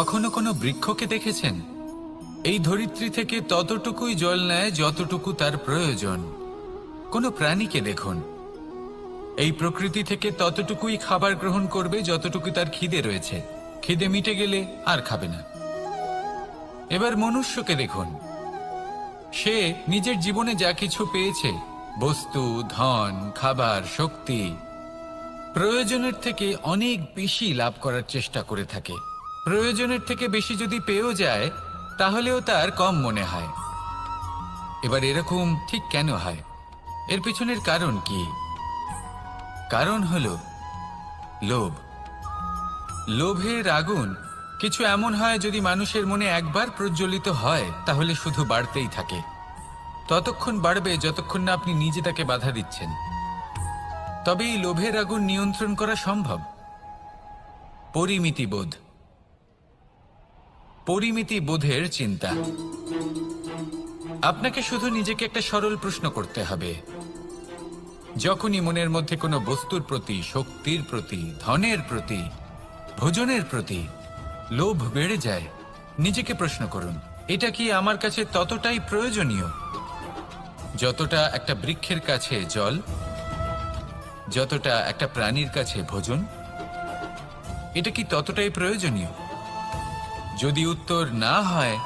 কখনো কোনো বৃক্ষকে দেখেছেন? এই ধরিত্রী থেকে ততটুকুই জল নেয় যতটুকু তার প্রয়োজন। কোনো প্রাণীকে দেখুন, এই প্রকৃতি থেকে ততটুকুই খাবার গ্রহণ করবে যতটুকু তার খিদে রয়েছে। খিদে মিটে গেলে আর খাবে না। এবার মনুষ্যকে দেখুন, সে নিজের জীবনে যা কিছু পেয়েছে, বস্তু, ধন, খাবার, শক্তি, প্রয়োজনের থেকে অনেক বেশি লাভ করার চেষ্টা করে থাকে। প্রয়োজনের থেকে বেশি যদি পেয়েও যায় তাহলেও তার কম মনে হয়। এবার এরকম ঠিক কেন হয়? এর পিছনের কারণ কি? কারণ হলো লোভ। লোভের আগুন কিছু এমন হয়, যদি মানুষের মনে একবার প্রজ্বলিত হয় তাহলে শুধু বাড়তেই থাকে। ততক্ষণ বাড়বে যতক্ষণ না আপনি নিজে তাকে বাধা দিচ্ছেন। তবে এই লোভের আগুন নিয়ন্ত্রণ করা সম্ভব। পরিমিতিবোধ, পরিমিতিবোধের চিন্তা। আপনাকে শুধু নিজেকে একটা সরল প্রশ্ন করতে হবে। যখনই মনের মধ্যে কোনো বস্তুর প্রতি, শক্তির প্রতি, ধনের প্রতি, ভোজনের প্রতি লোভ বেড়ে যায়, নিজেকে প্রশ্ন করুন, এটা কি আমার কাছে ততটাই প্রয়োজনীয় যতটা একটা বৃক্ষের কাছে জল, যতটা একটা প্রাণীর কাছে ভোজন? এটা কি ততটাই প্রয়োজনীয়? যদি উত্তর না হয়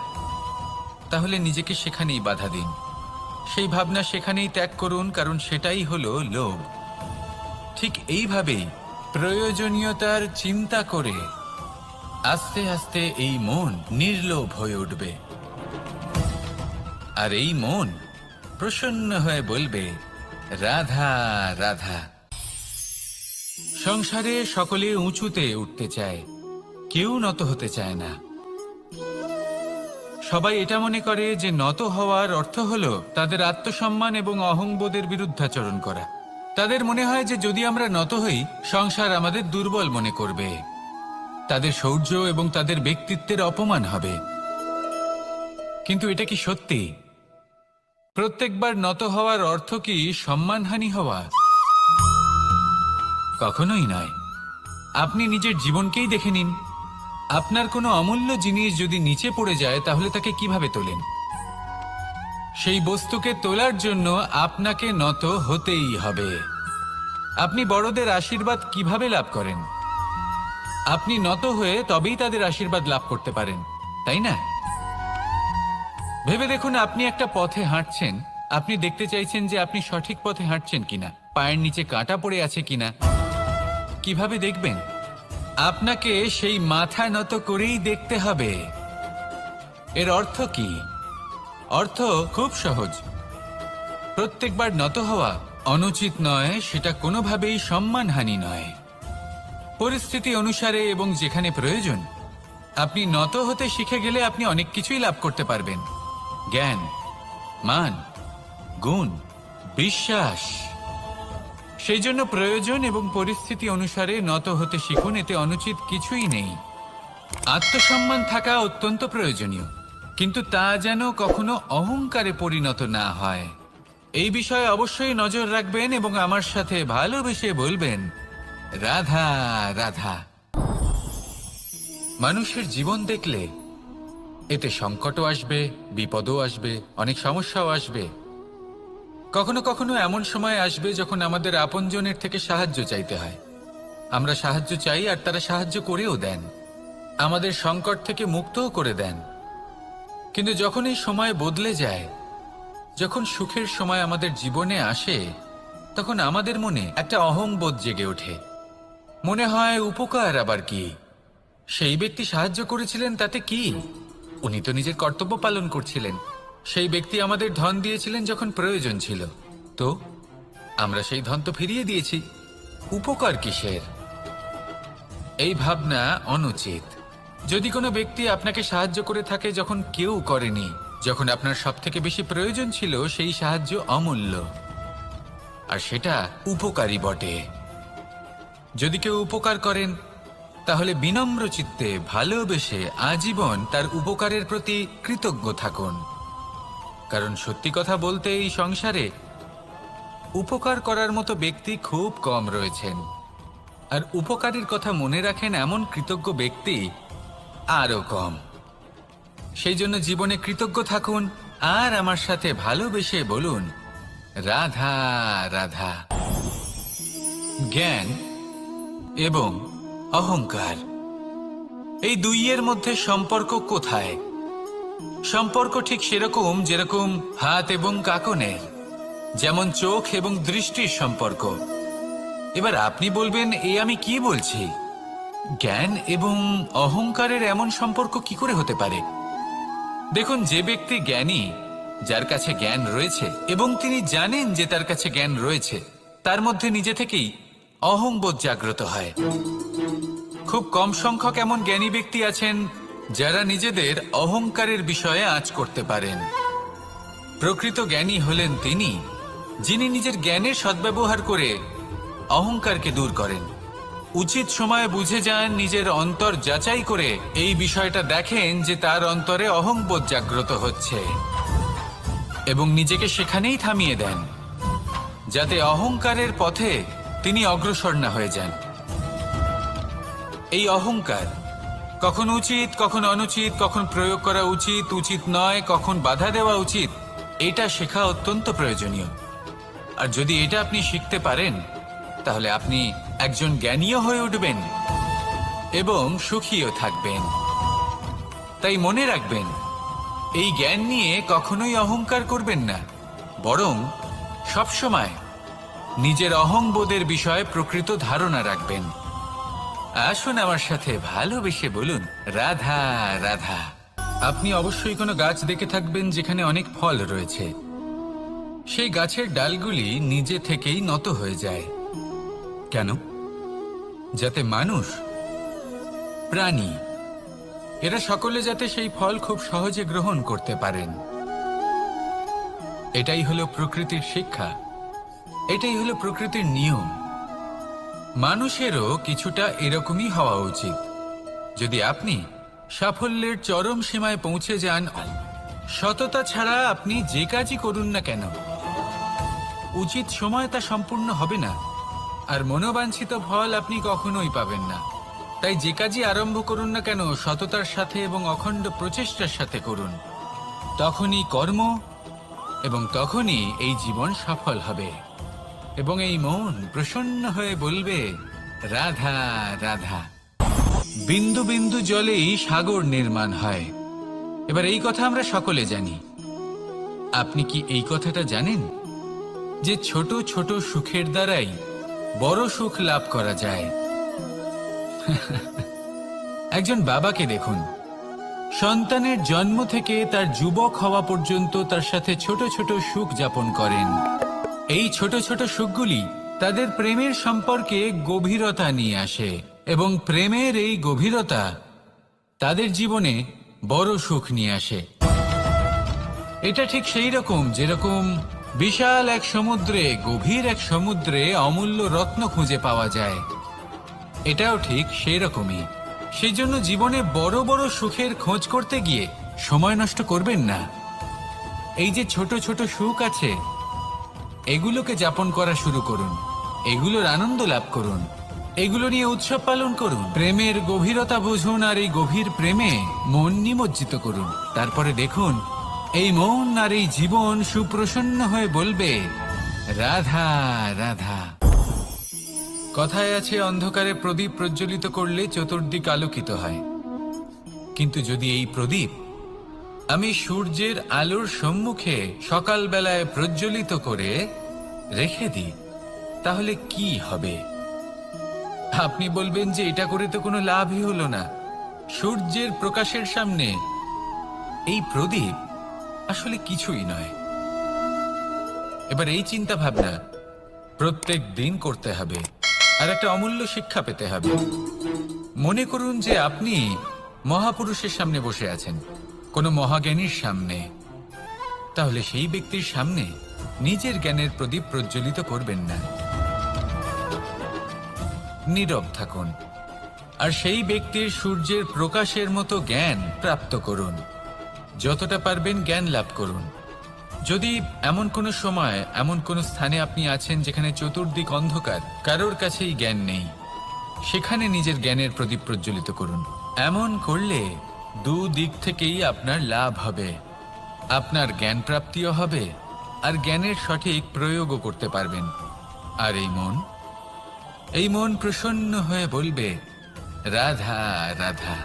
তাহলে নিজেকে সেখানেই বাধা দিন, সেই ভাবনা সেখানেই ত্যাগ করুন, কারণ সেটাই হলো লোভ। ঠিক এইভাবেই প্রয়োজনীয়তার চিন্তা করে আস্তে আস্তে এই মন নির্লোভ হয়ে উঠবে। আর এই মন প্রসন্ন হয়ে বলবে, রাধা রাধা। সংসারে সকলে উঁচুতে উঠতে চায়, কেউ নত হতে চায় না। সবাই এটা মনে করে যে নত হওয়ার অর্থ হলো তাদের আত্মসম্মান এবং অহংবোধের বিরুদ্ধাচরণ করা। তাদের মনে হয় যে যদি আমরা নত হই, সংসার আমাদের দুর্বল মনে করবে, তাদের শৌর্য এবং তাদের ব্যক্তিত্বের অপমান হবে। কিন্তু এটা কি সত্যি? প্রত্যেকবার নত হওয়ার অর্থ কি সম্মানহানি হওয়া? কখনোই নয়। আপনি নিজের জীবনকেই দেখে নিন। আপনার কোনো অমূল্য জিনিস যদি নিচে পড়ে যায় তাহলে তাকে কিভাবে তোলেন? সেই বস্তুকে তোলার জন্য আপনাকে নত হতেই হবে। আপনি বড়দের আশীর্বাদ কিভাবে লাভ করেন? আপনি নত হয়ে তবেই তাদের আশীর্বাদ লাভ করতে পারেন, তাই না? ভেবে দেখুন, আপনি একটা পথে হাঁটছেন, আপনি দেখতে চাইছেন যে আপনি সঠিক পথে হাঁটছেন কিনা, পায়ের নিচে কাঁটা পড়ে আছে কিনা। কিভাবে দেখবেন? আপনাকে সেই মাথা নত করেই দেখতে হবে। এর অর্থ কি? অর্থ খুব সহজ। প্রত্যেকবার নত হওয়া অনুচিত নয়, সেটা কোনোভাবেই সম্মানহানি নয়। পরিস্থিতি অনুসারে এবং যেখানে প্রয়োজন আপনি নত হতে শিখে গেলে আপনি অনেক কিছুই লাভ করতে পারবেন। জ্ঞান, মান, গুণ, বিশ্বাস। সেই জন্য প্রয়োজন এবং পরিস্থিতি অনুসারে নত হতে শিখুন, এতে অনুচিত কিছুই নেই। আত্মসম্মান থাকা অত্যন্ত প্রয়োজনীয়, কিন্তু তা যেন কখনো অহংকারে পরিণত না হয়। এই বিষয়ে অবশ্যই নজর রাখবেন এবং আমার সাথে ভালোবেসে বলবেন, রাধা রাধা। মানুষের জীবন দেখলে এতে সংকটও আসবে, বিপদও আসবে, অনেক সমস্যাও আসবে। কখনো কখনো এমন সময় আসবে যখন আমাদের আপনজনের থেকে সাহায্য চাইতে হয়। আমরা সাহায্য চাই আর তারা সাহায্য করেও দেন, আমাদের সংকট থেকে মুক্তও করে দেন। কিন্তু যখন এই সময় বদলে যায়, যখন সুখের সময় আমাদের জীবনে আসে, তখন আমাদের মনে একটা অহংবোধ জেগে ওঠে। মনে হয় উপকার আবার কি? সেই ব্যক্তি সাহায্য করেছিলেন তাতে কি? উনি তো নিজের কর্তব্য পালন করছিলেন। সেই ব্যক্তি আমাদের ধন দিয়েছিলেন যখন প্রয়োজন ছিল, তো আমরা সেই ধন তো ফিরিয়ে দিয়েছি, উপকার কিসের? এই ভাবনা অনুচিত। যদি কোনো ব্যক্তি আপনাকে সাহায্য করে থাকে যখন কেউ করেনি, যখন আপনার সবথেকে বেশি প্রয়োজন ছিল, সেই সাহায্য অমূল্য আর সেটা উপকারী বটে। যদি কেউ উপকার করেন তাহলে বিনম্র চিত্তে ভালোবেসে আজীবন তার উপকারের প্রতি কৃতজ্ঞ থাকুন। কারণ সত্যি কথা বলতে এই সংসারে উপকার করার মতো ব্যক্তি খুব কম রয়েছেন। আর উপকারীর কথা মনে রাখেন এমন কৃতজ্ঞ ব্যক্তি আরো কম। সেই জন্য জীবনে কৃতজ্ঞ থাকুন আর আমার সাথে ভালোবেসে বলুন রাধা রাধা। জ্ঞান এবং অহংকার, এই দুইয়ের মধ্যে সম্পর্ক কোথায়? সম্পর্ক ঠিক সেরকম যেরকম হাত এবং কাকনের, যেমন চোখ এবং দৃষ্টির সম্পর্ক। এবার আপনি বলবেন এ আমি কি বলছি? জ্ঞান এবং অহংকারের এমন সম্পর্ক কি করে হতে পারে? দেখুন, যে ব্যক্তি জ্ঞানী, যার কাছে জ্ঞান রয়েছে এবং তিনি জানেন যে তার কাছে জ্ঞান রয়েছে, তার মধ্যে নিজে থেকেই অহংবোধ জাগ্রত হয়। খুব কম সংখ্যক এমন জ্ঞানী ব্যক্তি আছেন যারা নিজেদের অহংকারের বিষয়ে আঁচ করতে পারেন। প্রকৃত জ্ঞানী হলেন তিনি যিনি নিজের জ্ঞানের সদ্ব্যবহার করে অহংকারকে দূর করেন। উচিত সময়ে বুঝে যান, নিজের অন্তর যাচাই করে এই বিষয়টা দেখেন যে তার অন্তরে অহংবোধ জাগ্রত হচ্ছে এবং নিজেকে সেখানেই থামিয়ে দেন, যাতে অহংকারের পথে তিনি অগ্রসর না হয়ে যান। এই অহংকার কখন উচিত, কখন অনুচিত, কখন প্রয়োগ করা উচিত, উচিত নয়, কখন বাধা দেওয়া উচিত, এটা শেখা অত্যন্ত প্রয়োজনীয়। আর যদি এটা আপনি শিখতে পারেন, তাহলে আপনি একজন জ্ঞানীও হয়ে উঠবেন এবং সুখীও থাকবেন। তাই মনে রাখবেন, এই জ্ঞান নিয়ে কখনোই অহংকার করবেন না, বরং সবসময় নিজের অহংবোধের বিষয়ে প্রকৃত ধারণা রাখবেন। আসুন আমার সাথে ভালোবেসে বলুন রাধা রাধা। আপনি অবশ্যই কোনো গাছ দেখে থাকবেন যেখানে অনেক ফল রয়েছে। সেই গাছের ডালগুলি নিজে থেকেই নত হয়ে যায়। কেন? যাতে মানুষ, প্রাণী, এরা সকলে যাতে সেই ফল খুব সহজে গ্রহণ করতে পারেন। এটাই হলো প্রকৃতির শিক্ষা, এটাই হলো প্রকৃতির নিয়ম। মানুষেরও কিছুটা এরকমই হওয়া উচিত। যদি আপনি সাফল্যের চরম সীমায় পৌঁছে যান, সততা ছাড়া আপনি যে কাজই করুন না কেন, উচিত সময় তা সম্পূর্ণ হবে না, আর মনোবাঞ্ছিত ফল আপনি কখনোই পাবেন না। তাই যে কাজই আরম্ভ করুন না কেন, সততার সাথে এবং অখণ্ড প্রচেষ্টার সাথে করুন। তখনই কর্ম এবং তখনই এই জীবন সফল হবে এবং এই মন প্রসন্ন হয়ে বলবে রাধা রাধা। বিন্দু বিন্দু জলেই সাগর নির্মাণ হয়। এবার এই কথা আমরা সকলে জানি। আপনি কি এই কথাটা জানেন যে ছোট ছোট সুখের দ্বারাই বড় সুখ লাভ করা যায়? একজন বাবাকে দেখুন, সন্তানের জন্ম থেকে তার যুবক হওয়া পর্যন্ত তার সাথে ছোট ছোট সুখ যাপন করেন। এই ছোট ছোট সুখগুলি তাদের প্রেমের সম্পর্কে গভীরতা নিয়ে আসে এবং প্রেমের এই গভীরতা তাদের জীবনে বড় সুখ নিয়ে আসে। এটা ঠিক সেই রকম যেরকম বিশাল এক সমুদ্রে, গভীর এক সমুদ্রে অমূল্য রত্ন খুঁজে পাওয়া যায়। এটাও ঠিক সেই রকমই। সেই জন্য জীবনে বড় বড় সুখের খোঁজ করতে গিয়ে সময় নষ্ট করবেন না। এই যে ছোট ছোট সুখ আছে, এগুলোকে যাপন করা শুরু করুন, এগুলোর আনন্দ লাভ করুন, এগুলো নিয়ে উৎসব পালন করুন। প্রেমের গভীরতা বুঝুন আর এই গভীর প্রেমে মন নিমজ্জিত করুন। তারপরে দেখুন এই মন আর এই জীবন সুপ্রসন্ন হয়ে বলবে রাধা রাধা। কথায় আছে, অন্ধকারে প্রদীপ প্রজ্বলিত করলে চতুর্দিক আলোকিত হয়। কিন্তু যদি এই প্রদীপ আমি সূর্যের আলোর সম্মুখে সকালবেলায় প্রজ্বলিত করে রেখে দিই, তাহলে কি হবে? আপনি বলবেন যে এটা করে তো কোনো লাভই হলো না। সূর্যের প্রকাশের সামনে এই প্রদীপ আসলে কিছুই নয়। এবার এই চিন্তা ভাবনা প্রত্যেক দিন করতে হবে আর একটা অমূল্য শিক্ষা পেতে হবে। মনে করুন যে আপনি মহাপুরুষের সামনে বসে আছেন, কোনো মহাজ্ঞানীর সামনে। তাহলে সেই ব্যক্তির সামনে নিজের জ্ঞানের প্রদীপ প্রজ্বলিত করবেন না, নীরব থাকুন আর সেই ব্যক্তির সূর্যের প্রকাশের মতো জ্ঞান প্রাপ্ত করুন। যতটা পারবেন জ্ঞান লাভ করুন। যদি এমন কোনো সময়, এমন কোনো স্থানে আপনি আছেন যেখানে চতুর্দিক অন্ধকার, কারোর কাছেই জ্ঞান নেই, সেখানে নিজের জ্ঞানের প্রদীপ প্রজ্বলিত করুন। এমন করলে দুদিক থেকেই আপনার লাভ হবে। আপনার জ্ঞান প্রাপ্তিও হবে, আর জ্ঞানের সঠিক প্রয়োগও করতে পারবেন। আর এই মন প্রসন্ন হয়ে বলবে, রাধা রাধা।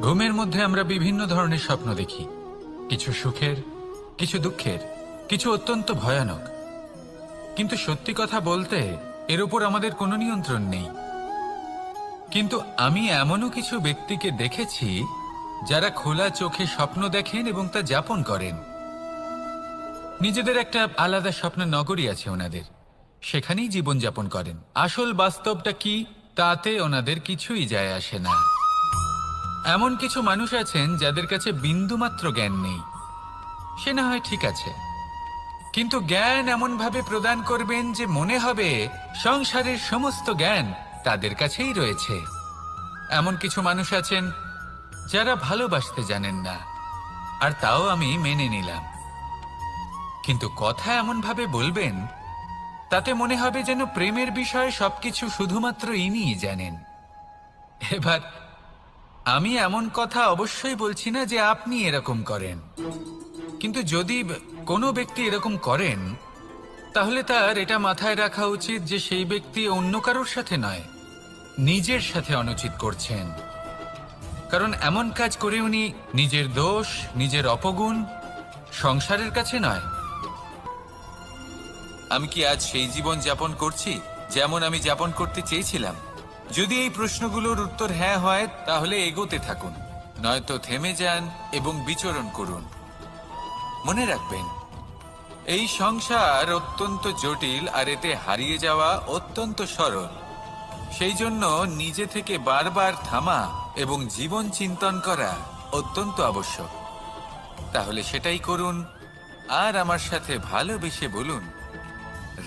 ঘুমের মধ্যে আমরা বিভিন্ন ধরনের স্বপ্ন দেখি, কিছু সুখের, কিছু দুঃখের, কিছু অত্যন্ত ভয়ানক। কিন্তু সত্যি কথা বলতে এর উপর আমাদের কোনো নিয়ন্ত্রণ নেই। কিন্তু আমি এমনও কিছু ব্যক্তিকে দেখেছি যারা খোলা চোখে স্বপ্ন দেখেন এবং তা যাপন করেন। নিজেদের একটা আলাদা স্বপ্নের নগরী আছে ওনাদের, সেখানেই জীবন যাপন করেন। আসল বাস্তবটা কি তাতে ওনাদের কিছুই যায় আসে না। এমন কিছু মানুষ আছেন যাদের কাছে বিন্দুমাত্র জ্ঞান নেই, সে না হয় ঠিক আছে, কিন্তু জ্ঞান এমনভাবে প্রদান করবেন যে মনে হবে সংসারের সমস্ত জ্ঞান তাদের কাছেই রয়েছে। এমন কিছু মানুষ আছেন যারা ভালোবাসতে জানেন না, আর তাও আমি মেনে নিলাম, কিন্তু কথা এমনভাবে বলবেন তাতে মনে হবে যেন প্রেমের বিষয়ে সবকিছু শুধুমাত্র ইনিই জানেন। এবার আমি এমন কথা অবশ্যই বলছি না যে আপনি এরকম করেন, কিন্তু যদি কোনো ব্যক্তি এরকম করেন তাহলে তার এটা মাথায় রাখা উচিত যে সেই ব্যক্তি অন্য কারোর সাথে নয়, নিজের সাথে অনুচিত করছেন। কারণ এমন কাজ করে উনি নিজের দোষ, নিজের অপগুণ সংসারের কাছে নয়। আমি কি আজ সেই জীবন যাপন করছি যেমন আমি যাপন করতে চেয়েছিলাম? যদি এই প্রশ্নগুলোর উত্তর হ্যাঁ হয় তাহলে এগোতে থাকুন, নয়তো থেমে যান এবং বিচরণ করুন। মনে রাখবেন, এই সংসার অত্যন্ত জটিল আর এতে হারিয়ে যাওয়া অত্যন্ত সরল। সেই জন্য নিজে থেকে বারবার থামা এবং জীবন চিন্তন করা অত্যন্ত আবশ্যক। তাহলে সেটাই করুন, আর আমার সাথে ভালোবেসে বলুন,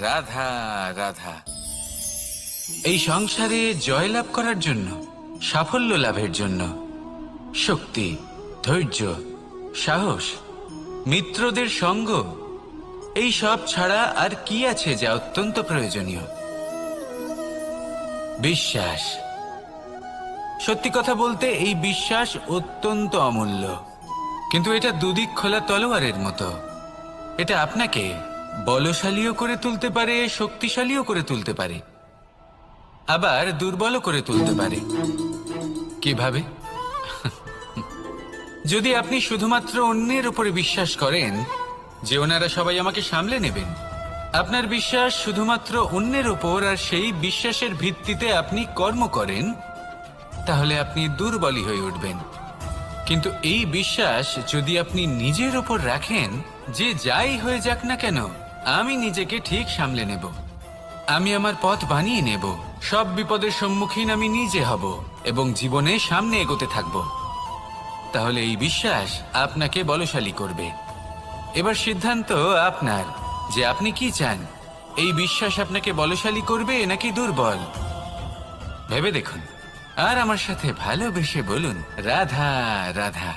রাধা রাধা। এই সংসারে জয়লাভ করার জন্য, সাফল্য লাভের জন্য শক্তি, ধৈর্য, সাহস, মিত্রদের সঙ্গ, এই সব ছাড়া আর কি আছে যা অত্যন্ত প্রয়োজনীয়? বিশ্বাস। সত্যি কথা বলতে এই বিশ্বাস অত্যন্ত অমূল্য, কিন্তু এটা দুদিক খোলা তলোয়ারের মতো। এটা আপনাকে বলশালীও করে তুলতে পারে, শক্তিশালীও করে তুলতে পারে, আবার দুর্বলও করে তুলতে পারে। কিভাবে? যদি আপনি শুধুমাত্র অন্যের উপরে বিশ্বাস করেন যে ওনারা সবাই আমাকে সামলে নেবেন, আপনার বিশ্বাস শুধুমাত্র অন্যের উপর, আর সেই বিশ্বাসের ভিত্তিতে আপনি কর্ম করেন, তাহলে আপনি দুর্বলই হয়ে উঠবেন। কিন্তু এই বিশ্বাস যদি আপনি নিজের উপর রাখেন যে যাই হয়ে যাক না কেন আমি নিজেকে ঠিক সামলে নেব, আমি আমার পথ বানিয়ে নেব, সব বিপদের সম্মুখীন আমি নিজে হব এবং জীবনে সামনে এগোতে থাকব, তাহলে এই বিশ্বাস আপনাকে বলশালী করবে। এবার সিদ্ধান্ত আপনার যে আপনি কি চান, এই বিশ্বাস আপনাকে বলশালী করবে নাকি দুর্বল, ভেবে দেখুন। আর আমার সাথে ভালোবেসে বলুন, রাধা রাধা।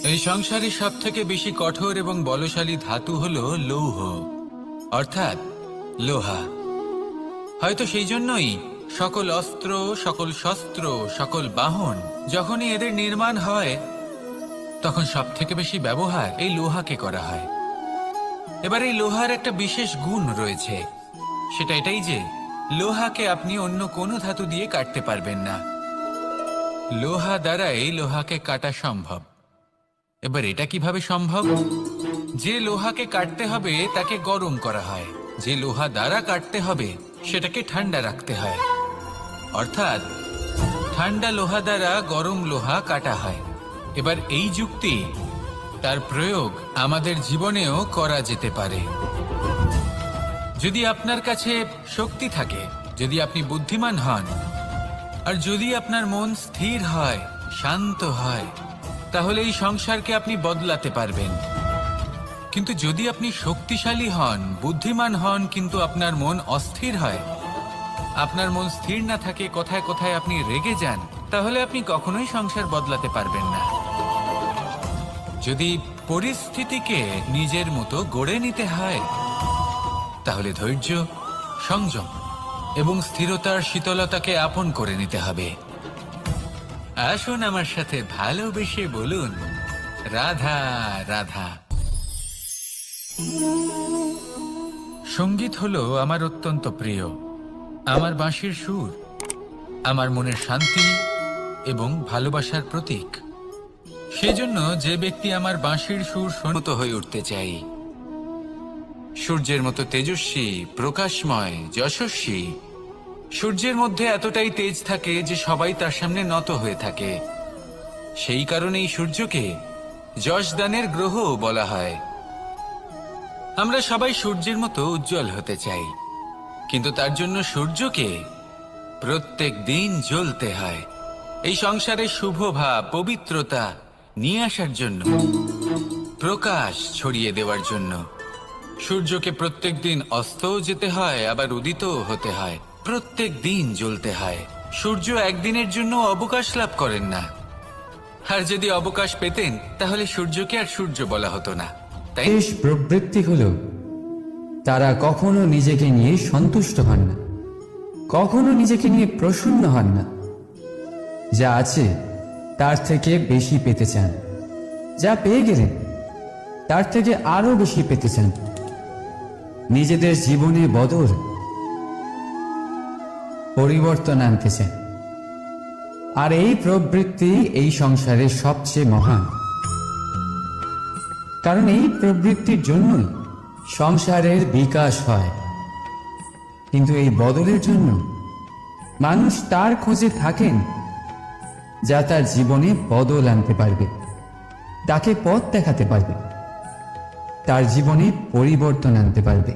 এই সংসারে সব থেকে বেশি কঠোর এবং বলশালী ধাতু হলো লৌহ, অর্থাৎ লোহা। হয়তো সেই জন্যই সকল অস্ত্র, সকল শস্ত্র, সকল বাহন যখনই এদের নির্মাণ হয় তখন সব থেকে বেশি ব্যবহার এই লোহাকে করা হয়। এবার এই লোহার একটা বিশেষ গুণ রয়েছে, সেটা এটাই যে লোহাকে আপনি অন্য কোনো ধাতু দিয়ে কাটতে পারবেন না। লোহা দ্বারা এই লোহাকে কাটা সম্ভব। এবার এটা কিভাবে সম্ভব? যে লোহাকে কাটতে হবে তাকে গরম করা হয়, যে লোহা দ্বারা কাটতে হবে সেটাকে ঠান্ডা রাখতে হয়, অর্থাৎ ঠান্ডা লোহা দ্বারা গরম লোহা কাটা হয়। এবার এই যুক্তি, তার প্রয়োগ আমাদের জীবনেও করা যেতে পারে। যদি আপনার কাছে শক্তি থাকে, যদি আপনি বুদ্ধিমান হন, আর যদি আপনার মন স্থির হয়, শান্ত হয়, তাহলে এই সংসারকে আপনি বদলাতে পারবেন। কিন্তু যদি আপনি শক্তিশালী হন, বুদ্ধিমান হন, কিন্তু আপনার মন অস্থির হয়, আপনার মন স্থির না থাকে, কোথায় কোথায় আপনি রেগে যান, তাহলে আপনি কখনোই সংসার বদলাতে পারবেন না। যদি পরিস্থিতিকে নিজের মতো গড়ে নিতে হয়, তাহলে ধৈর্য, সংযম এবং স্থিরতার শীতলতাকে আপন করে নিতে হবে। আসুন আমার সাথে ভালোবেসে বলুন, রাধা রাধা। সঙ্গীত হলো আমার অত্যন্ত প্রিয়। আমার বাঁশির সুর আমার মনের শান্তি এবং ভালোবাসার প্রতীক। সেজন্য যে ব্যক্তি আমার বাঁশির সুর শুনতে হয়ে উঠতে চাই, সূর্যের মতো তেজস্বী, প্রকাশময়, যশস্বী। সূর্যের মধ্যে এতটাই তেজ থাকে যে সবাই তার সামনে নত হয়ে থাকে। সেই কারণেই সূর্যকে যশদানের গ্রহ বলা হয়। আমরা সবাই সূর্যের মতো উজ্জ্বল হতে চাই, কিন্তু তার জন্য সূর্যকে প্রত্যেক দিন জ্বলতে হয় এই সংসারে শুভ ভাব, পবিত্রতা নিয়ে আসার জন্য, প্রকাশ ছড়িয়ে দেওয়ার জন্য। সূর্যকে প্রত্যেক দিন অস্তও যেতে হয়, আবার উদিতও হতে হয়, প্রত্যেক দিন জ্বলতে হয়। সূর্য একদিনের জন্য অবকাশ লাভ করেন না। আর যদি অবকাশ পেতেন তাহলে সূর্যকে আর সূর্য বলা হতো না, তাই? শেষ প্রবৃত্তি হলো তারা কখনো নিজেকে নিয়ে সন্তুষ্ট হন না, কখনো নিজেকে নিয়ে প্রসন্ন হন না। যা আছে তার থেকে বেশি পেতে চান, যা পেয়ে গেলেন তার থেকে আরো বেশি পেতে চান। নিজেদের জীবনে বদল, পরিবর্তন আনতে চান। আর এই প্রবৃত্তি এই সংসারের সবচেয়ে মহান, কারণ এই প্রবৃত্তির জন্যই সংসারের বিকাশ হয়। কিন্তু এই বদলের জন্য মানুষ তার খোঁজে থাকেন যা তার জীবনে বদল আনতে পারবে, তাকে পথ দেখাতে পারবে, তার জীবনে পরিবর্তন আনতে পারবে।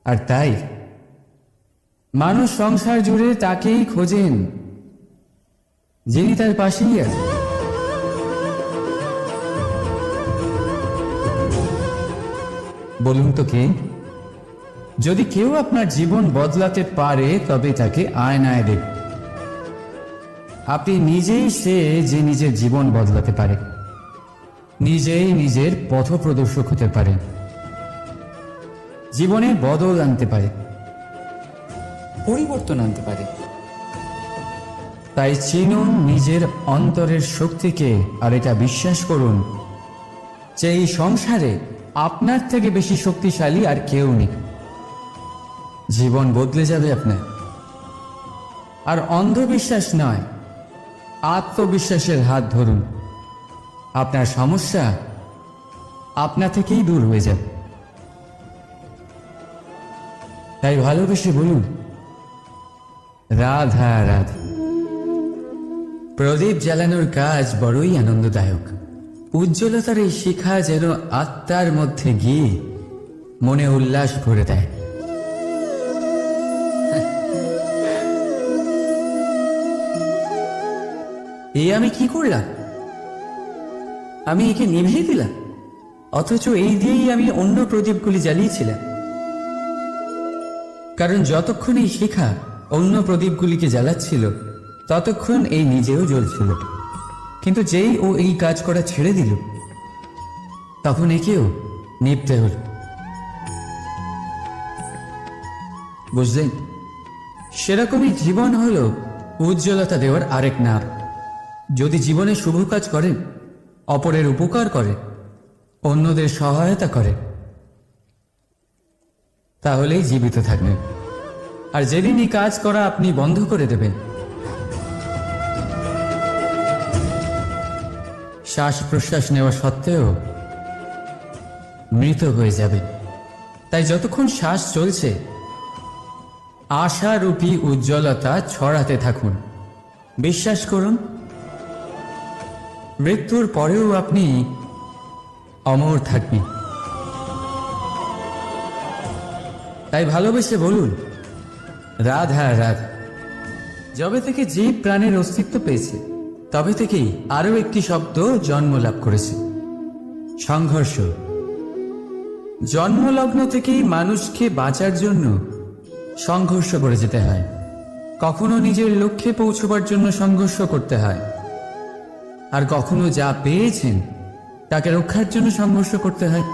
আর তাই মানুষ সংসার জুড়ে তাকেই খোঁজেন যিনি তার পাশেই আছেন। বলুন তো কে? যদি কেউ আপনার জীবন বদলাতে পারে তবে তাকে আয়নায় দেখুন। আপনি নিজেই সে যে নিজের জীবন বদলাতে পারে, নিজেই নিজের পথ প্রদর্শক হতে পারেন, জীবনে বদল আনতে পারে, পরিবর্তন আনতে পারে। তাই চিনুন নিজের অন্তরের শক্তিকে, আর এটা বিশ্বাস করুন যে এই সংসারে আপনার থেকে বেশি শক্তিশালী আর কেউ নেই। জীবন বদলে যাবে আপনার। আর অন্ধবিশ্বাস নয়, আত্মবিশ্বাসের হাত ধরুন। আপনার সমস্যা আপনা থেকেই দূর হয়ে যাবে। তাই ভালোবেসে বলুন, রাধা রাধা। প্রদীপ জ্বালানোর কাজ বড়ই আনন্দদায়ক। উজ্জ্বলতার এই শিখা যেন আত্মার মধ্যে গিয়ে মনে উল্লাস ভরে দেয়। এই আমি কি করলাম? আমি একে নিভিয়ে দিলাম, অথচ এই দিয়েই আমি অন্য প্রদীপগুলি জ্বালিয়েছিলাম। কারণ যতক্ষণ এই শিখা অন্য প্রদীপগুলিকে জ্বালাচ্ছিল ততক্ষণ এই নিজেও জ্বলছিল। কিন্তু যেই ও এই কাজ করা ছেড়ে দিল তখন একেও নিভতে হল। বুঝলেন? সেরকমই জীবন হলো উজ্জ্বলতা দেওয়ার আরেক নাম। যদি জীবনে শুভ কাজ করেন, অপরের উপকার করে, অন্যদের সহায়তা করে, তাহলেই জীবিত থাকবেন। আর যেদিনই কাজ করা আপনি বন্ধ করে দেবেন, শ্বাস প্রশ্বাস নেওয়া সত্ত্বেও মৃত হয়ে যাবে। তাই যতক্ষণ শ্বাস চলছে আশারূপী উজ্জ্বলতা ছড়াতে থাকুন। বিশ্বাস করুন, মৃত্যুর পরেও আপনি অমর থাকবেন। তাই ভালোবেসে বলুন, রাধা রাধা। যবে থেকে জীব প্রাণের অস্তিত্ব পেয়েছে তবে থেকেই আরো একটি শব্দ জন্ম লাভ করেছে, সংঘর্ষ। জন্মলগ্ন থেকেই মানুষকে বাঁচার জন্য সংঘর্ষ করে যেতে হয়। কখনো নিজের লক্ষ্যে পৌঁছবার জন্য সংঘর্ষ করতে হয়, আর কখনো যা পেয়েছেন তাকে রক্ষার জন্য সংঘর্ষ করতে হয়।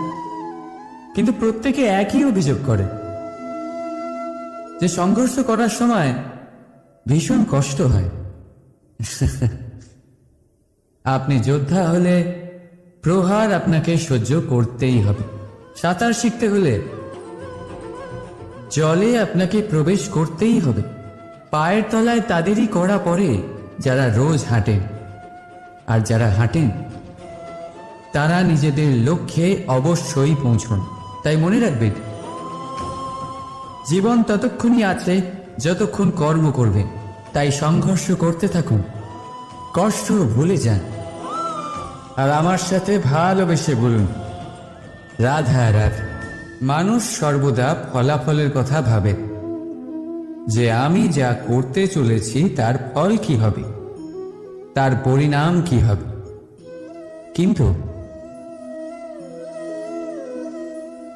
কিন্তু প্রত্যেকে একই অভিযোগ করে যে সংঘর্ষ করার সময় ভীষণ কষ্ট হয়। আপনি যোদ্ধা হলে প্রহার আপনাকে সহ্য করতেই হবে। সাঁতার শিখতে হলে জলে আপনাকে প্রবেশ করতেই হবে। পায়ের তলায় তাদেরই কড়া পড়ে যারা রোজ হাঁটেন, আর যারা হাঁটেন তারা নিজেদের লক্ষ্যে অবশ্যই পৌঁছন। তাই মনে রাখবেন, জীবন ততক্ষণই আছে যতক্ষণ কর্ম করবেন। তাই সংঘর্ষ করতে থাকুন, কষ্ট ভুলে যান, আর আমার সাথে ভালোবেসে বলুন রাধা রাধা। মানুষ সর্বদা ফলাফলের কথা ভাবে, যে আমি যা করতে চলেছি তার ফল কি হবে, তার পরিণাম কি হবে। কিন্তু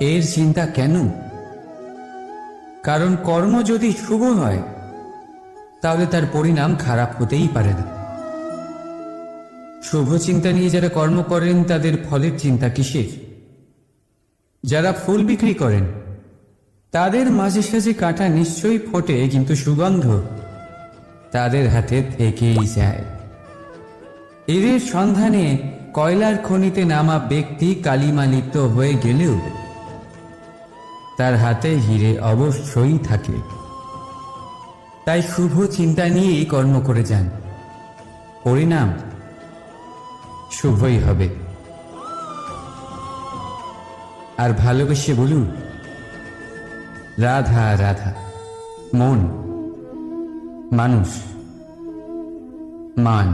এর চিন্তা কেন? কারণ কর্ম যদি শুভ হয় তাহলে তার পরিণাম খারাপ হতেই পারে না। শুভ চিন্তা নিয়ে যারা কর্ম করেন তাদের ফলের চিন্তা কিসের? যারা ফুল বিক্রি করেন তাদের মাঝে সাঝে কাঁটা নিশ্চয়ই ফোটে, কিন্তু সুগন্ধ তাদের হাতে থেকেই যায়। এদের সন্ধানে কয়লার খনিতে নামা ব্যক্তি কালিমা লিপ্ত হয়ে গেলেও তার হাতে হিরে অবশ্যই থাকে। তাই শুভ চিন্তা নিয়েই কর্ম করে যান, পরিণাম শুভই হবে। আর ভালোবেসে বলুন রাধা রাধা। মন, মানুষ, মান,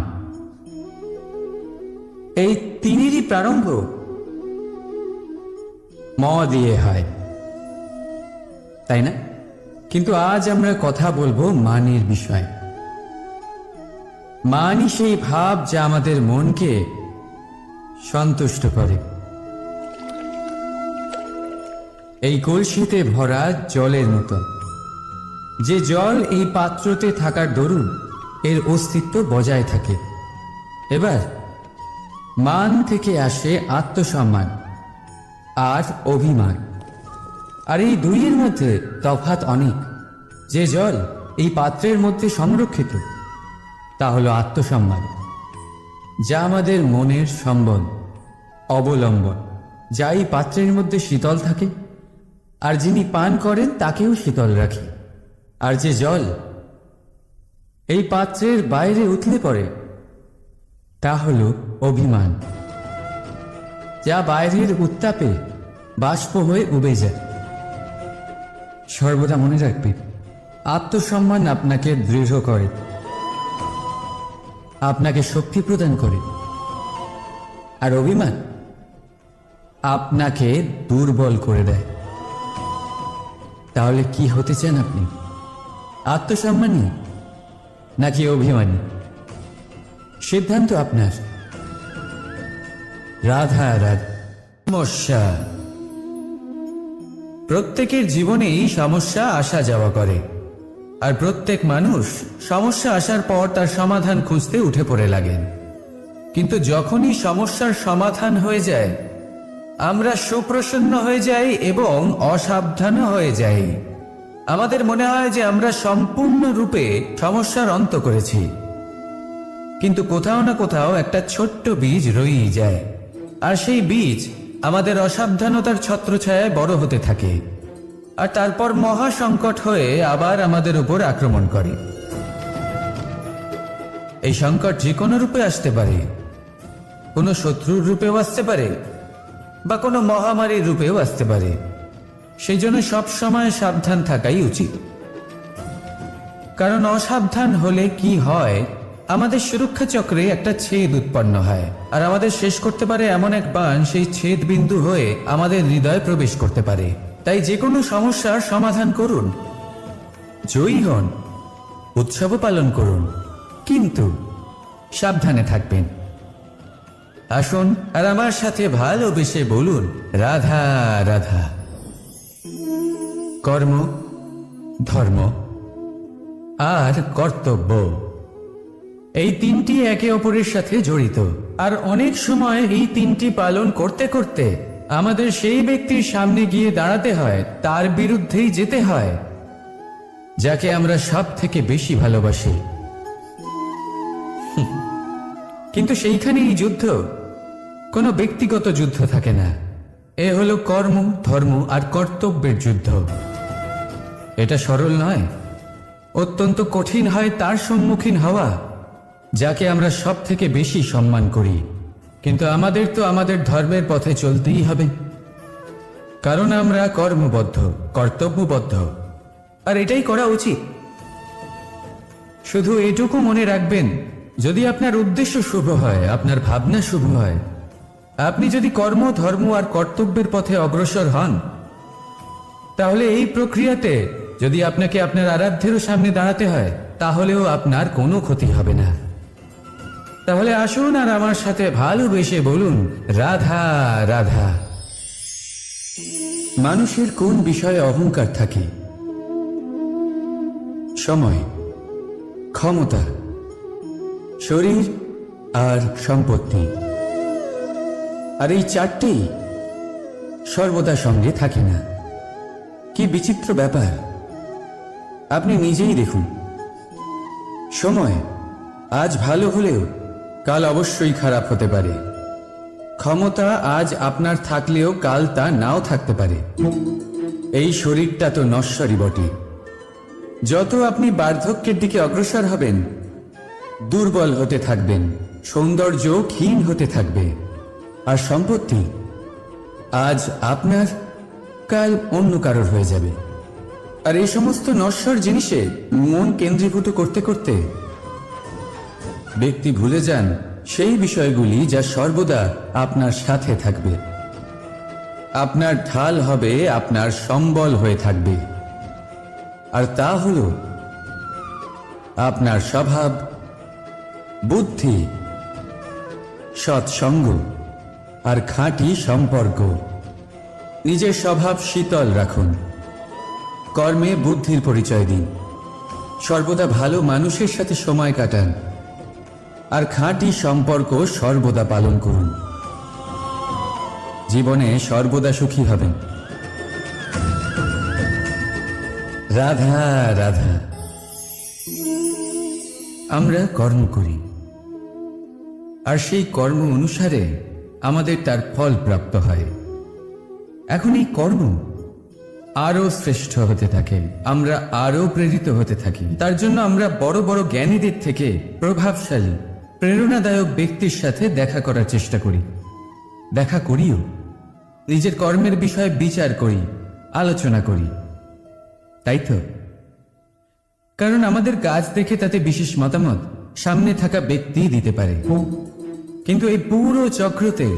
এই তিনেরই প্রারম্ভ ম দিয়ে হয়, তাই না? কিন্তু আজ আমরা কথা বলবো মানের বিষয়। মানই সেই ভাব যা আমাদের মনকে সন্তুষ্ট করে। এই কলসিতে ভরা জলের মতো, যে জল এই পাত্রতে থাকার দরুন এর অস্তিত্ব বজায় থাকে। এবার মান থেকে আসে আত্মসম্মান আর অভিমান, আর এই দুইয়ের মধ্যে তফাৎ অনেক। যে জল এই পাত্রের মধ্যে সংরক্ষিত তা হলো আত্মসম্মান, যা আমাদের মনের সম্বল, অবলম্বন, যা এই পাত্রের মধ্যে শীতল থাকে, আর যিনি পান করেন তাকেও শীতল রাখে। আর যে জল এই পাত্রের বাইরে উঠলে পড়ে তা হলো অভিমান, যা বাইরের উত্তাপে বাষ্প হয়ে উবে যায়। সর্বদা মনে রাখবে, আত্মসম্মান আপনাকে দৃঢ় করে, আপনাকে শক্তি প্রদান করে, আর অভিমান আপনাকে দুর্বল করে দেয়। তাহলে কি হতে চান আপনি? আত্মসম্মানী নাকি অভিমানী? সিদ্ধান্ত আপনার। রাধা রাধা। সমস্যা, প্রত্যেকের জীবনেই সমস্যা আসা যাওয়া করে, আর প্রত্যেক মানুষ সমস্যা আসার পর তার সমাধান খুঁজতে উঠে পড়ে লাগেন। কিন্তু যখনই সমস্যার সমাধান হয়ে যায় আমরা সুপ্রসন্ন হয়ে যাই এবং অসাবধান হয়ে যাই। আমাদের মনে হয় যে আমরা সম্পূর্ণরূপে সমস্যার অন্ত করেছি, কিন্তু কোথাও না কোথাও একটা ছোট্ট বীজ রয়েই যায়, আর সেই বীজ আমাদের অসাবধানতার ছত্রছায়ায় বড় হতে থাকে, আর তারপর মহা সংকট হয়ে আবার আমাদের উপর আক্রমণ করে। এই সংকট যে কোনো রূপে আসতে পারে, কোনো শত্রুর রূপেও আসতে পারে, বা কোনো মহামারীর রূপেও আসতে পারে। সেই জন্য সবসময় সাবধান থাকাই উচিত, কারণ অসাবধান হলে কি হয়, আমাদের সুরক্ষা চক্রে একটা ছেদ উৎপন্ন হয়, আর আমাদের শেষ করতে পারে এমন এক বাণ সেই ছেদ বিন্দু হয়ে আমাদের হৃদয়ে প্রবেশ করতে পারে। তাই যে কোনো সমস্যার সমাধান করুন, জয়ী হন, উৎসব পালন করুন, কিন্তু সাবধানে থাকবেন। আসুন আর আমার সাথে ভালোবেসে বলুন রাধা রাধা। কর্ম, ধর্ম আর কর্তব্য, এই তিনটি একে অপরের সাথে জড়িত, আর অনেক সময় এই তিনটি পালন করতে করতে আমাদের সেই ব্যক্তির সামনে গিয়ে দাঁড়াতে হয়, তার বিরুদ্ধেই যেতে হয় যাকে আমরা সব থেকে বেশি ভালোবাসি। কিন্তু সেইখানেই যুদ্ধ, কোনো ব্যক্তিগত যুদ্ধ থাকে না। এ হলো কর্ম, ধর্ম আর কর্তব্যের যুদ্ধ। এটা সরল নয়, অত্যন্ত কঠিন হয় তার সম্মুখীন হওয়া যাকে আমরা সব থেকে বেশি সম্মান করি। কিন্তু আমাদের তো আমাদের ধর্মের পথে চলতেই হবে, কারণ আমরা কর্মবদ্ধ, কর্তব্যবদ্ধ, আর এটাই করা উচিত। শুধু এটুকু মনে রাখবেন, যদি আপনার উদ্দেশ্য শুভ হয়, আপনার ভাবনা শুভ হয়, আপনি যদি কর্ম, ধর্ম আর কর্তব্যের পথে অগ্রসর হন, তাহলে এই প্রক্রিয়াতে যদি আপনাকে আপনার আরাধ্যেরও সামনে দাঁড়াতে হয়, তাহলেও আপনার কোনো ক্ষতি হবে না। তাহলে আসুন আর আমার সাথে ভালোবেসে বলুন, রাধা রাধা। মানুষের কোন বিষয়ে অহংকার থাকে? সময়, ক্ষমতা, শরীর আর সম্পত্তি। আর এই চারটেই সর্বদা সঙ্গে থাকে না। কি বিচিত্র ব্যাপার! আপনি নিজেই দেখুন, সময় আজ ভালো হলেও কাল অবশ্যই খারাপ হতে পারে। ক্ষমতা আজ আপনার থাকলেও কাল তা নাও থাকতে পারে। এই শরীরটা তো নশ্বরই বটে। যত আপনি বার্ধক্যের দিকে অগ্রসর হবেন, দুর্বল হতে থাকবেন, সৌন্দর্য ক্ষীণ হতে থাকবে। আর সম্পত্তি আজ আপনার, কাল অন্য কারোর হয়ে যাবে। আর এই সমস্ত নশ্বর জিনিসে মন কেন্দ্রীভূত করতে করতে ব্যক্তি ভুলে যান সেই বিষয়গুলি যা সর্বদা আপনার সাথে থাকবে, আপনার ঢাল হবে, আপনার সম্বল হয়ে থাকবে। আর তা হল আপনার স্বভাব, বুদ্ধি, সৎসঙ্গ আর খাঁটি সম্পর্ক। নিজের স্বভাব শীতল রাখুন, কর্মে বুদ্ধির পরিচয় দিন, সর্বদা ভালো মানুষের সাথে সময় কাটান, আর খাঁটি সম্পর্ক সর্বদা পালন করুন। জীবনে সর্বদা সুখী হবেন। রাধা রাধা। আমরা কর্ম করি, আর সেই কর্ম অনুসারে আমাদের তার ফল প্রাপ্ত হয়। এখন এই কর্ম আরো শ্রেষ্ঠ হতে থাকে, আমরা আরো প্রেরিত হতে থাকি। তার জন্য আমরা বড় বড় জ্ঞানীদের থেকে প্রভাবশালী, প্রেরণাদায়ক ব্যক্তির সাথে দেখা করার চেষ্টা করি, দেখা করিও। নিজের কর্মের বিষয়ে বিচার করি, আলোচনা করি, তাই তো? কারণ আমাদের কাজ দেখে তাতে বিশেষ মতামত সামনে থাকা ব্যক্তি দিতে পারে। কিন্তু এই পুরো চক্রতে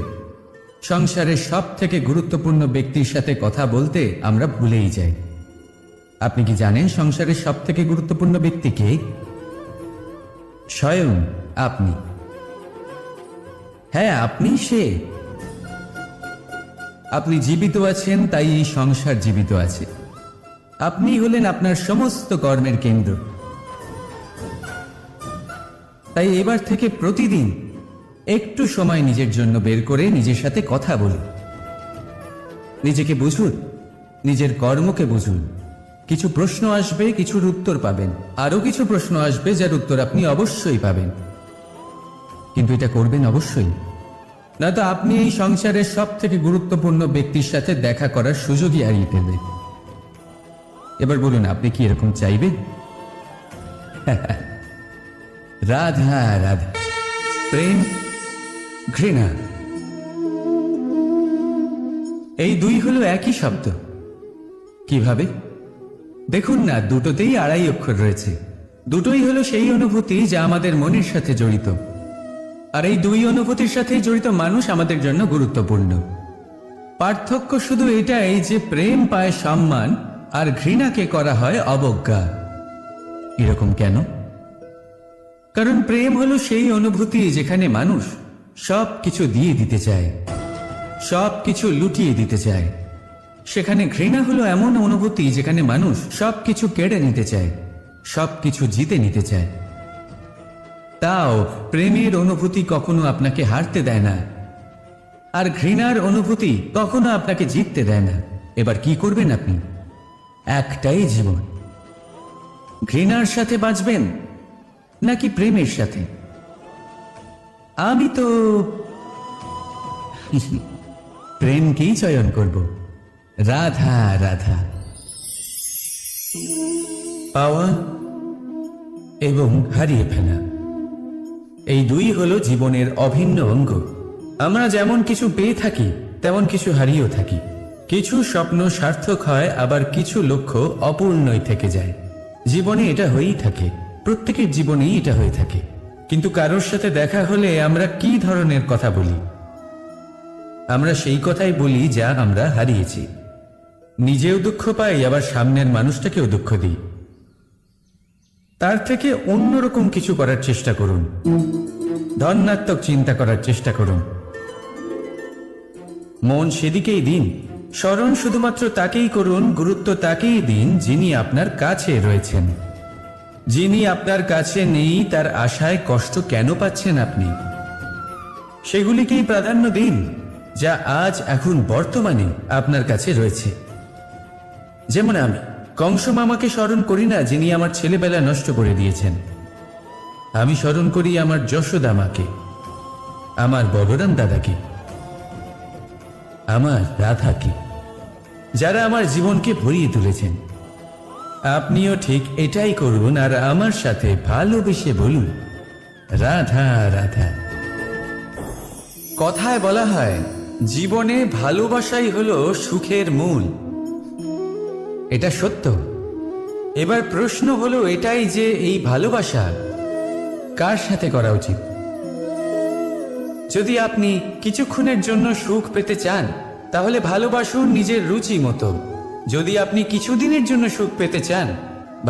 সংসারের সব থেকে গুরুত্বপূর্ণ ব্যক্তির সাথে কথা বলতে আমরা ভুলেই যাই। আপনি কি জানেন সংসারের সব থেকে গুরুত্বপূর্ণ ব্যক্তি কে? স্বয়ং আপনি। হ্যাঁ, আপনি সে। আপনি জীবিত আছেন, তাই এই সংসার জীবিত আছে। আপনি হলেন আপনার সমস্ত কর্মের কেন্দ্র। তাই এবার থেকে প্রতিদিন একটু সময় নিজের জন্য বের করে নিজের সাথে কথা বলুন। নিজেকে বুঝুন, নিজের কর্মকে বুঝুন। কিছু প্রশ্ন আসবে, কিছুর উত্তর পাবেন, আরো কিছু প্রশ্ন আসবে যার উত্তর আপনি অবশ্যই পাবেন। কিন্তু এটা করবেন অবশ্যই, নয়তো আপনি এই সংসারের সব থেকে গুরুত্বপূর্ণ ব্যক্তির সাথে দেখা করার সুযোগই হারিয়ে ফেলবেন। এবার বলুন, আপনি কি এরকম চাইবেন? রাধা রাধা। প্রেম, ঘৃণা, এই দুই হলো একই শব্দ। কিভাবে? দেখুন না, দুটোতেই আড়াই অক্ষর রয়েছে। দুটোই হলো সেই অনুভূতি যা আমাদের মনের সাথে জড়িত। আর এই দুই অনুভূতির সাথে জড়িত মানুষ আমাদের জন্য গুরুত্বপূর্ণ। পার্থক্য শুধু এটাই যে প্রেম পায় সম্মান আর ঘৃণাকে করা হয় অবজ্ঞা। এরকম কেন? কারণ প্রেম হলো সেই অনুভূতি যেখানে মানুষ সব কিছু দিয়ে দিতে চায়, সব কিছু লুটিয়ে দিতে চায়। সেখানে ঘৃণা হলো এমন অনুভূতি যেখানে মানুষ সব কিছু কেড়ে নিতে চায়, সব কিছু জিতে নিতে চায়। তাও প্রেমের অনুভূতি কখনো আপনাকে হারতে দেয় না, আর ঘৃণার অনুভূতি কখনো আপনাকে জিততে দেয় না। এবার কি করবেন আপনি? একটাই জীবন, ঘৃণার সাথে বাঁচবেন নাকি প্রেমের সাথে? আমি তো প্রেমকেই চয়ন করব। রাধা রাধা। পাওয়া এবং হারিয়ে ফেলা, এই দুই হলো জীবনের অভিন্ন অঙ্গ। আমরা যেমন কিছু পেয়ে থাকি তেমন কিছু হারিয়েও থাকি। কিছু স্বপ্ন সার্থক হয়, আবার কিছু লক্ষ্য অপূর্ণই থেকে যায়। জীবনে এটা হয়েই থাকে, প্রত্যেকের জীবনেই এটা হয়ে থাকে। কিন্তু কারোর সাথে দেখা হলে আমরা কি ধরনের কথা বলি? আমরা সেই কথাই বলি যা আমরা হারিয়েছি। নিজেও দুঃখ পাই, আবার সামনের মানুষটাকেও দুঃখ দিই। তার থেকে অন্যরকম কিছু করার চেষ্টা করুন, ধনাত্মক চিন্তা করার চেষ্টা করুন। মন সেদিকেই দিন, স্মরণ শুধুমাত্র তাকেই করুন, গুরুত্ব তাকেই দিন যিনি আপনার কাছে রয়েছেন। যিনি আপনার কাছে নেই তার আশায় কষ্ট কেন পাচ্ছেন আপনি? সেগুলিকেই প্রাধান্য দিন যা আজ এখন বর্তমানে আপনার কাছে রয়েছে। যেমন আমি কংস মামাকে স্মরণ করি না যিনি আমার ছেলেবেলা নষ্ট করে দিয়েছেন। আমি স্মরণ করি আমার যশোদা মাকে, আমার বলরাম দাদাকে, আমার রাধাকে, যারা আমার জীবনকে ভরিয়ে তুলেছেন। আপনিও ঠিক এটাই করুন আর আমার সাথে ভালোবেসে বলুন রাধা রাধা। কথায় বলা হয় জীবনে ভালোবাসাই হলো সুখের মূল। এটা সত্য। এবার প্রশ্ন হলো এটাই যে এই ভালোবাসা কার সাথে করা উচিত? যদি আপনি কিছুক্ষণের জন্য সুখ পেতে চান তাহলে ভালোবাসুন নিজের রুচি মতো। যদি আপনি কিছুদিনের জন্য সুখ পেতে চান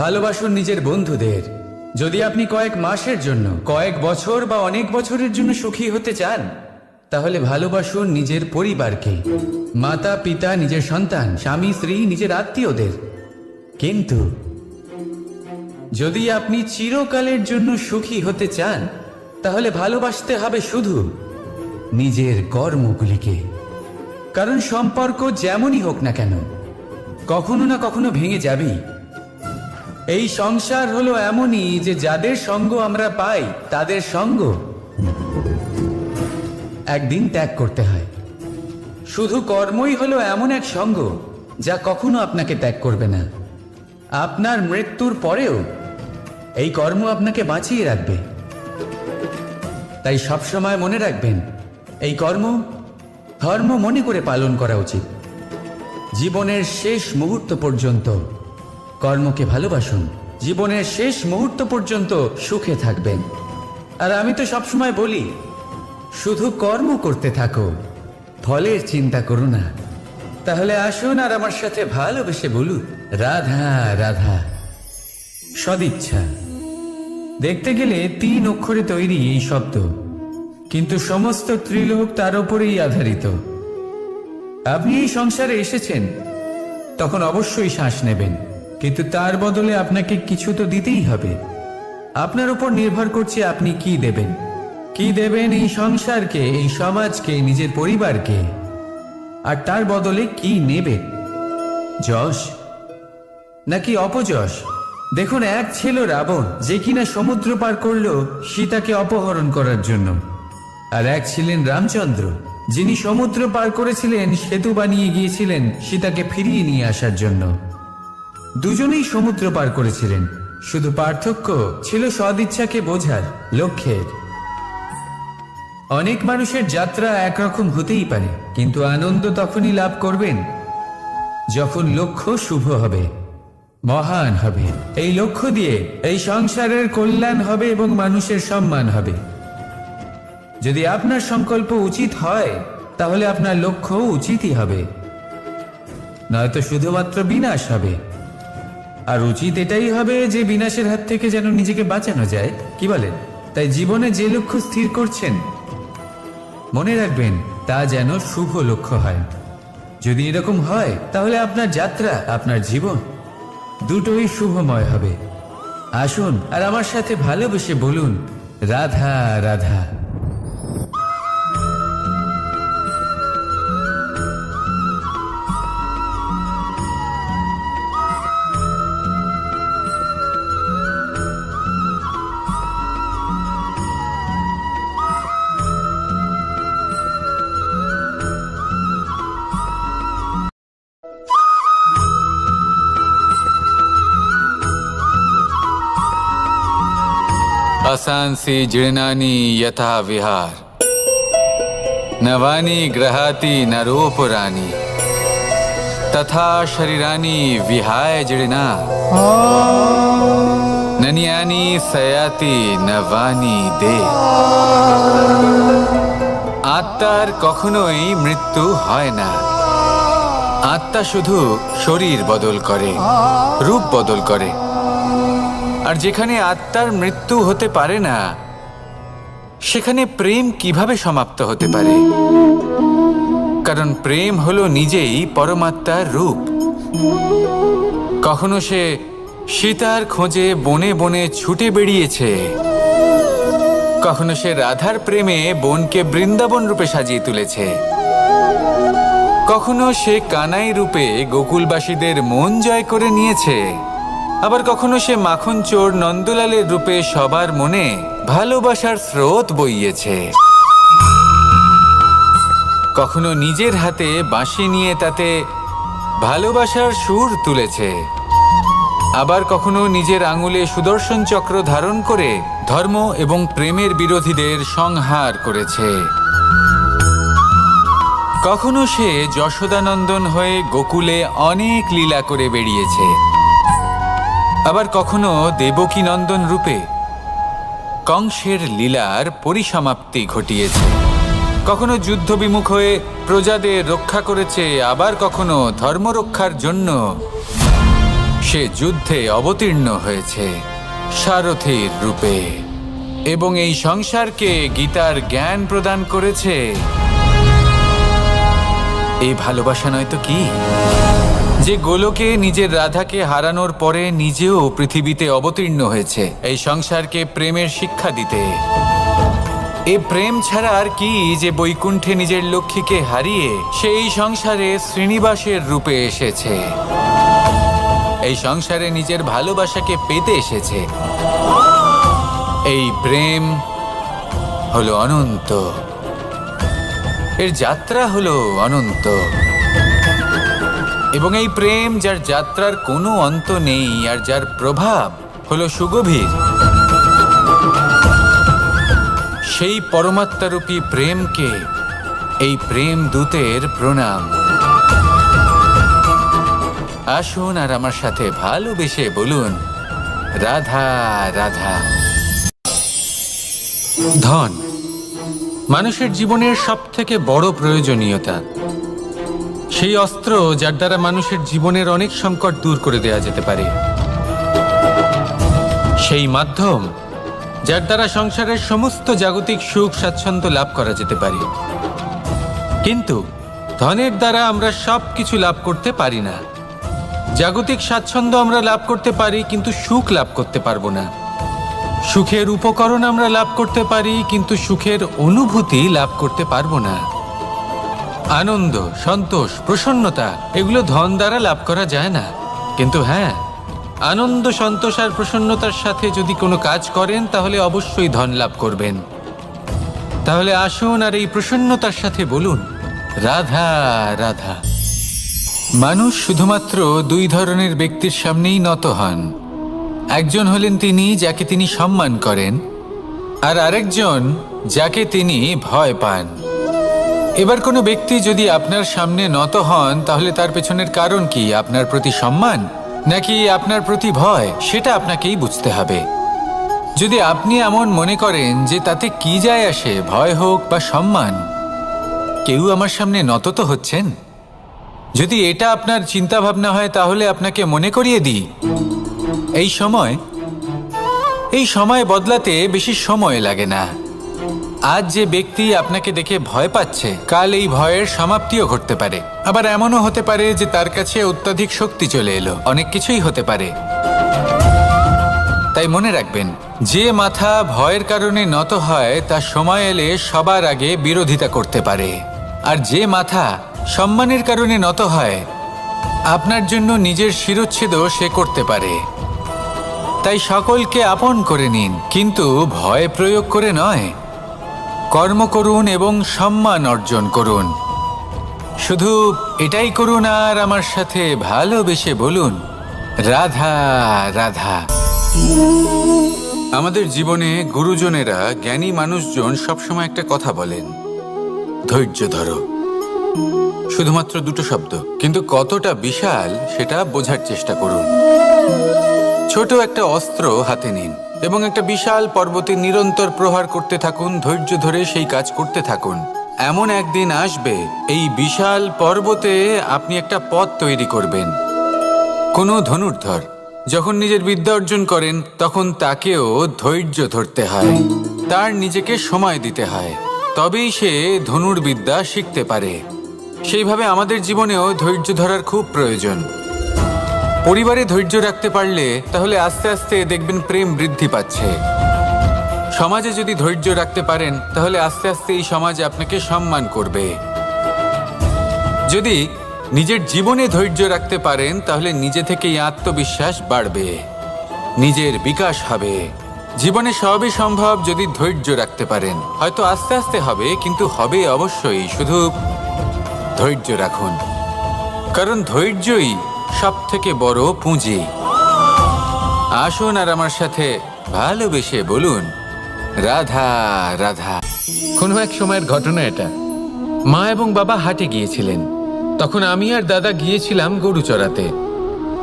ভালোবাসুন নিজের বন্ধুদের। যদি আপনি কয়েক মাসের জন্য, কয়েক বছর বা অনেক বছরের জন্য সুখী হতে চান তাহলে ভালোবাসুন নিজের পরিবারকে, মাতা পিতা, নিজের সন্তান, স্বামী স্ত্রী, নিজের আত্মীয়দের। কিন্তু যদি আপনি চিরকালের জন্য সুখী হতে চান তাহলে ভালোবাসতে হবে শুধু নিজের কর্মগুলিকে। কারণ সম্পর্ক যেমনই হোক না কেন কখনো না কখনো ভেঙে যাবেই। এই সংসার হলো এমনই যে যাদের সঙ্গ আমরা পাই তাদের সঙ্গ একদিন ত্যাগ করতে হয়। শুধু কর্মই হলো এমন এক সঙ্গ যা কখনো আপনাকে ত্যাগ করবে না। আপনার মৃত্যুর পরেও এই কর্ম আপনাকে বাঁচিয়ে রাখবে। তাই সবসময় মনে রাখবেন এই কর্ম ধর্ম মনে করে পালন করা উচিত। জীবনের শেষ মুহূর্ত পর্যন্ত কর্মকে ভালোবাসুন, জীবনের শেষ মুহূর্ত পর্যন্ত সুখে থাকবেন। আর আমি তো সবসময় বলি শুধু কর্ম করতে থাকো, ফলের চিন্তা করো না। তাহলে আসুন আর আমার সাথে ভালোবেসে বলুন রাধা রাধা। সদিচ্ছা দেখতে গেলে 3 অক্ষরে তৈরি এই শব্দ, কিন্তু সমস্ত ত্রিলোক তার উপরেই আধারিত। আপনি এই সংসারে এসেছেন তখন অবশ্যই শ্বাস নেবেন, কিন্তু তার বদলে আপনাকে কিছু তো দিতেই হবে। আপনার উপর নির্ভর করছে আপনি কি দেবেন। কি দেবেন এই সংসারকে, এই সমাজকে, নিজের পরিবারকে, আর তার বদলে কি নেবেন? যশ নাকি অপযশ? দেখুন, এক ছিল রাবণ যে কিনা সমুদ্র পার করলো সীতাকে অপহরণ করার জন্য, আর এক ছিলেন রামচন্দ্র যিনি সমুদ্র পার করেছিলেন, সেতু বানিয়ে গিয়েছিলেন সীতাকে ফিরিয়ে নিয়ে আসার জন্য। দুজনেই সমুদ্র পার করেছিলেন, শুধু পার্থক্য ছিল সদিচ্ছাকে বোঝার, লক্ষ্যের। অনেক মানুষের যাত্রা একরকম হতেই পারে, কিন্তু আনন্দ তখনই লাভ করবেন যখন লক্ষ্য শুভ হবে, মহান হবে। এই লক্ষ্য দিয়ে এই সংসারের কল্যাণ হবে এবং মানুষের সম্মান হবে। যদি আপনার সংকল্প উচিত হয় তাহলে আপনার লক্ষ্য উচিতই হবে, নয়তো শুধুমাত্র বিনাশ হবে। আর উচিত এটাই হবে যে বিনাশের হাত থেকে যেন নিজেকে বাঁচানো যায়, কি বলেন? তাই জীবনে যে লক্ষ্য স্থির করছেন মনে রাখবেন তা যেন শুভ লক্ষ্য হয়। যদি এরকম হয় তাহলে আপনার যাত্রা, আপনার জীবন দুটোই শুভময় হবে। আসুন আর আমার সাথে ভালোবেসে বলুন রাধা রাধা। वासांसि जीर्णानि यथा विहार नवानि ग्रहाति नरोपराणि तथा शरीरानि विहाय जीर्णा नन्यानि सयाति नवानि दे। আত্মার কখনোই মৃত্যু হয় না। আত্মা শুধু শরীর বদল করে, রূপ বদল করে। আর যেখানে আত্মার মৃত্যু হতে পারে না, সেখানে প্রেম কিভাবে সমাপ্ত হতে পারে? কারণ প্রেম হলো নিজেই পরমাত্মার রূপ। কখনো সে সীতার খোঁজে বনে বনে ছুটে বেরিয়েছে, কখনো সে রাধার প্রেমে বনকে বৃন্দাবন রূপে সাজিয়ে তুলেছে, কখনো সে কানাই রূপে গোকুলবাসীদের মন জয় করে নিয়েছে, আবার কখনো সে মাখন চোর নন্দলালের রূপে সবার মনে ভালোবাসার স্রোত বইয়েছে। কখনো নিজের হাতে বাঁশি নিয়ে তাতে ভালোবাসার সুর তুলেছে, আবার কখনো নিজের আঙুলে সুদর্শন চক্র ধারণ করে ধর্ম এবং প্রেমের বিরোধীদের সংহার করেছে। কখনো সে যশোদানন্দন হয়ে গোকুলে অনেক লীলা করে বেরিয়েছে, আবার কখনো দেবকী নন্দন রূপে কংসের লীলার পরিসমাপ্তি ঘটিয়েছে। কখনো যুদ্ধ বিমুখ হয়ে প্রজাদের রক্ষা করেছে, আবার কখনো ধর্মরক্ষার জন্য সে যুদ্ধে অবতীর্ণ হয়েছে সারথীর রূপে, এবং এই সংসারকে গীতার জ্ঞান প্রদান করেছে। এই ভালোবাসা নয় তো কি, যে গোলকে নিজের রাধাকে হারানোর পরে নিজেও পৃথিবীতে অবতীর্ণ হয়েছে এই সংসারকে প্রেমের শিক্ষা দিতে। এ প্রেম ছাড়া আর কি, যে বৈকুণ্ঠে নিজের লক্ষ্মীকে হারিয়ে সেই সংসারে শ্রীনিবাসের রূপে এসেছে, এই সংসারে নিজের ভালোবাসাকে পেতে এসেছে। এই প্রেম হলো অনন্ত, এর যাত্রা হলো অনন্ত, এবং এই প্রেম যার যাত্রার কোনো অন্ত নেই আর যার প্রভাব হলো সুগভীর, সেই পরমাত্মারূপী প্রেমকে এই প্রেম দূতের প্রণাম। আসুন আর আমার সাথে ভালোবেসে বলুন, রাধা রাধা। ধন মানুষের জীবনের সবথেকে বড় প্রয়োজনীয়তা, সেই অস্ত্র যার দ্বারা মানুষের জীবনের অনেক সংকট দূর করে দেওয়া যেতে পারে, সেই মাধ্যম যার দ্বারা সংসারের সমস্ত জাগতিক সুখ স্বাচ্ছন্দ্য লাভ করা যেতে পারে। কিন্তু ধনের দ্বারা আমরা সব কিছু লাভ করতে পারি না। জাগতিক স্বাচ্ছন্দ্য আমরা লাভ করতে পারি, কিন্তু সুখ লাভ করতে পারবো না। সুখের উপকরণ আমরা লাভ করতে পারি, কিন্তু সুখের অনুভূতি লাভ করতে পারবো না। আনন্দ, সন্তোষ, প্রসন্নতা এগুলো ধন দ্বারা লাভ করা যায় না। কিন্তু হ্যাঁ, আনন্দ, সন্তোষ আর প্রসন্নতার সাথে যদি কোনো কাজ করেন তাহলে অবশ্যই ধন লাভ করবেন। তাহলে আসুন আর এই প্রসন্নতার সাথে বলুন, রাধা রাধা। মানুষ শুধুমাত্র দুই ধরনের ব্যক্তির সামনেই নত হন। একজন হলেন তিনি যাকে তিনি সম্মান করেন, আর আরেকজন যাকে তিনি ভয় পান। এবার কোনো ব্যক্তি যদি আপনার সামনে নত হন, তাহলে তার পেছনের কারণ কি? আপনার প্রতি সম্মান নাকি আপনার প্রতি ভয়? সেটা আপনাকেই বুঝতে হবে। যদি আপনি এমন মনে করেন যে তাতে কি যায় আসে, ভয় হোক বা সম্মান, কেউ আমার সামনে নত তো হচ্ছেন, যদি এটা আপনার চিন্তা ভাবনা হয়, তাহলে আপনাকে মনে করিয়ে দিই, এই সময় বদলাতে বেশি সময় লাগে না। আজ যে ব্যক্তি আপনাকে দেখে ভয় পাচ্ছে, কাল এই ভয়ের সমাপ্তিও ঘটতে পারে। আবার এমনও হতে পারে যে তার কাছে অত্যধিক শক্তি চলে এলো, অনেক কিছুই হতে পারে। তাই মনে রাখবেন, যে মাথা ভয়ের কারণে নত হয় তা সময় এলে সবার আগে বিরোধিতা করতে পারে, আর যে মাথা সম্মানের কারণে নত হয় আপনার জন্য নিজের শিরচ্ছেদও সে করতে পারে। তাই সকলকে আপন করে নিন, কিন্তু ভয় প্রয়োগ করে নয়। কর্ম করুন এবং সম্মান অর্জন করুন। শুধু এটাই করুন আর আমার সাথে ভালোবেসে বলুন, রাধা রাধা। আমাদের জীবনে গুরুজনেরা, জ্ঞানী মানুষজন সবসময় একটা কথা বলেন, ধৈর্য ধরো। শুধুমাত্র দুটো শব্দ, কিন্তু কতটা বিশাল সেটা বোঝার চেষ্টা করুন। ছোট একটা অস্ত্র হাতে নিন এবং একটা বিশাল পর্বতে নিরন্তর প্রহার করতে থাকুন, ধৈর্য ধরে সেই কাজ করতে থাকুন। এমন একদিন আসবে এই বিশাল পর্বতে আপনি একটা পথ তৈরি করবেন। কোনো ধনুর্ধর যখন নিজের বিদ্যা অর্জন করেন তখন তাকেও ধৈর্য ধরতে হয়, তার নিজেকে সময় দিতে হয়, তবেই সে ধনুর্বিদ্যা শিখতে পারে। সেইভাবে আমাদের জীবনেও ধৈর্য ধরার খুব প্রয়োজন। পরিবারে ধৈর্য রাখতে পারলে তাহলে আস্তে আস্তে দেখবেন প্রেম বৃদ্ধি পাচ্ছে। সমাজে যদি ধৈর্য রাখতে পারেন তাহলে আস্তে আস্তে এই সমাজ আপনাকে সম্মান করবে। যদি নিজের জীবনে ধৈর্য রাখতে পারেন তাহলে নিজে থেকেই আত্মবিশ্বাস বাড়বে, নিজের বিকাশ হবে। জীবনে সবই সম্ভব যদি ধৈর্য রাখতে পারেন। হয়তো আস্তে আস্তে হবে, কিন্তু হবে অবশ্যই। শুধু ধৈর্য রাখুন, কারণ ধৈর্যই সবথেকে বড় পুঁজি। আসুন আর আমার সাথে ভালোবেসে বলুন, রাধা রাধা। কোনো এক সময়ের ঘটনা এটা। মা এবং বাবা হাটে গিয়েছিলেন, তখন আমি আর দাদা গিয়েছিলাম গরু চড়াতে।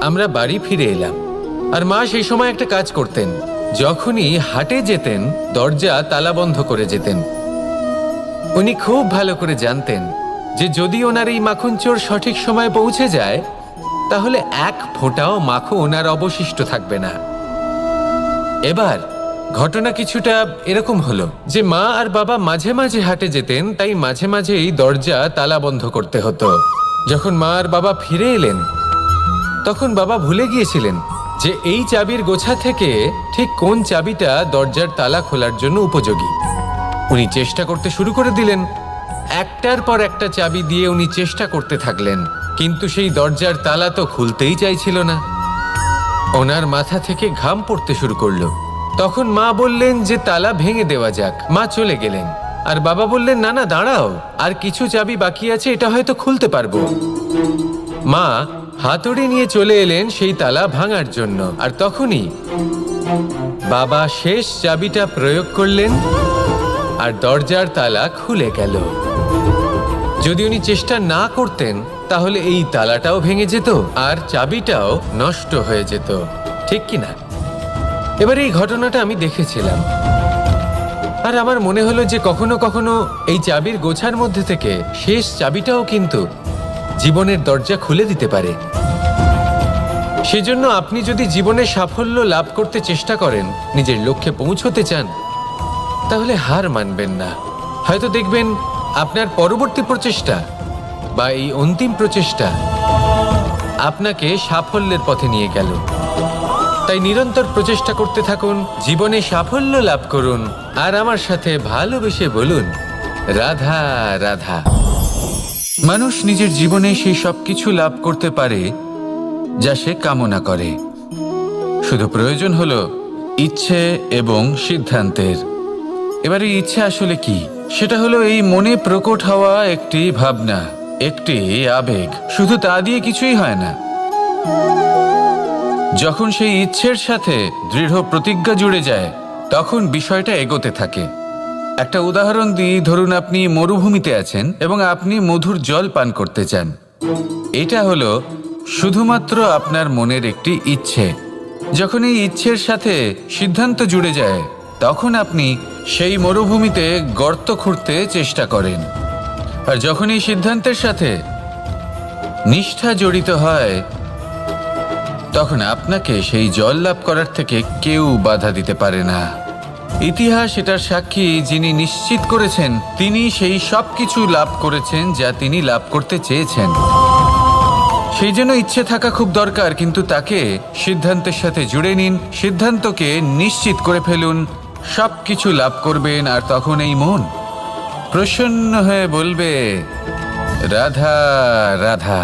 আমরা বাড়ি ফিরে এলাম, আর মা সেই সময় একটা কাজ করতেন। যখনই হাটে যেতেন দরজা তালা বন্ধ করে যেতেন। উনি খুব ভালো করে জানতেন যে যদি ওনার এই মাখন চোর সঠিক সময়ে পৌঁছে যায় তাহলে এক ফোঁটাও মাখন আর অবশিষ্ট থাকবে না। এবার ঘটনা কিছুটা এরকম হলো যে মা আর বাবা মাঝে মাঝে হাটে যেতেন, তাই মাঝে মাঝে এই দরজা তালা বন্ধ করতে হতো। যখন মা আর বাবা ফিরে এলেন তখন বাবা ভুলে গিয়েছিলেন যে এই চাবির গোছা থেকে ঠিক কোন চাবিটা দরজার তালা খোলার জন্য উপযোগী। উনি চেষ্টা করতে শুরু করে দিলেন। একটার পর একটা চাবি দিয়ে উনি চেষ্টা করতে থাকলেন, কিন্তু সেই দরজার তালা তো খুলতেই চাইছিল না। ওনার মাথা থেকে ঘাম পড়তে শুরু করলো। তখন মা বললেন যে তালা ভেঙে দেওয়া যাক। মা চলে গেলেন, আর বাবা বললেন না না দাঁড়াও, আর কিছু চাবি বাকি আছে, এটা হয়তো খুলতে পারবো। মা হাতুড়ি নিয়ে চলে এলেন সেই তালা ভাঙার জন্য, আর তখনই বাবা শেষ চাবিটা প্রয়োগ করলেন আর দরজার তালা খুলে গেল। যদি উনি চেষ্টা না করতেন তাহলে এই তালাটাও ভেঙে যেত আর চাবিটাও নষ্ট হয়ে যেত, ঠিক কিনা? এবার এই ঘটনাটা আমি দেখেছিলাম, আর আমার মনে হলো যে কখনো কখনো এই চাবির গোছার মধ্যে থেকে শেষ চাবিটাও কিন্তু জীবনের দরজা খুলে দিতে পারে। সেজন্য আপনি যদি জীবনে সাফল্য লাভ করতে চেষ্টা করেন, নিজের লক্ষ্যে পৌঁছতে চান, তাহলে হার মানবেন না। হয়তো দেখবেন আপনার পরবর্তী প্রচেষ্টা বা এই অন্তিম প্রচেষ্টা আপনাকে সাফল্যের পথে নিয়ে গেল। তাই নিরন্তর প্রচেষ্টা করতে থাকুন, জীবনে সাফল্য লাভ করুন, আর আমার সাথে ভালোবেসে বলুন, রাধা রাধা। মানুষ নিজের জীবনে সেই সব কিছু লাভ করতে পারে যা সে কামনা করে। শুধু প্রয়োজন হলো ইচ্ছে এবং সিদ্ধান্তের। এবারে ইচ্ছে আসলে কি? সেটা হলো এই মনে প্রকট হওয়া একটি ভাবনা, একটি আবেগ। শুধু তা দিয়ে কিছুই হয় না। যখন সেই ইচ্ছের সাথে দৃঢ় প্রতিজ্ঞা জুড়ে যায় তখন বিষয়টা এগোতে থাকে। একটা উদাহরণ দিই, ধরুন আপনি মরুভূমিতে আছেন এবং আপনি মধুর জল পান করতে চান। এটা হলো শুধুমাত্র আপনার মনের একটি ইচ্ছে। যখন এই ইচ্ছের সাথে সিদ্ধান্ত জুড়ে যায় তখন আপনি সেই মরুভূমিতে গর্ত খুঁড়তে চেষ্টা করেন। আর যখন এই সিদ্ধান্তের সাথে নিষ্ঠা জড়িত হয় তখন আপনাকে সেই জল লাভ করার থেকে কেউ বাধা দিতে পারে না। ইতিহাস এটার সাক্ষী, যিনি নিশ্চিত করেছেন তিনি সেই সব কিছু লাভ করেছেন যা তিনি লাভ করতে চেয়েছেন। সেই জন্য ইচ্ছে থাকা খুব দরকার, কিন্তু তাকে সিদ্ধান্তের সাথে জুড়ে নিন, সিদ্ধান্তকে নিশ্চিত করে ফেলুন, সব কিছু লাভ করবেন। আর তখন এই মন প্রসন্ন হয়ে বলবে, রাধা রাধা।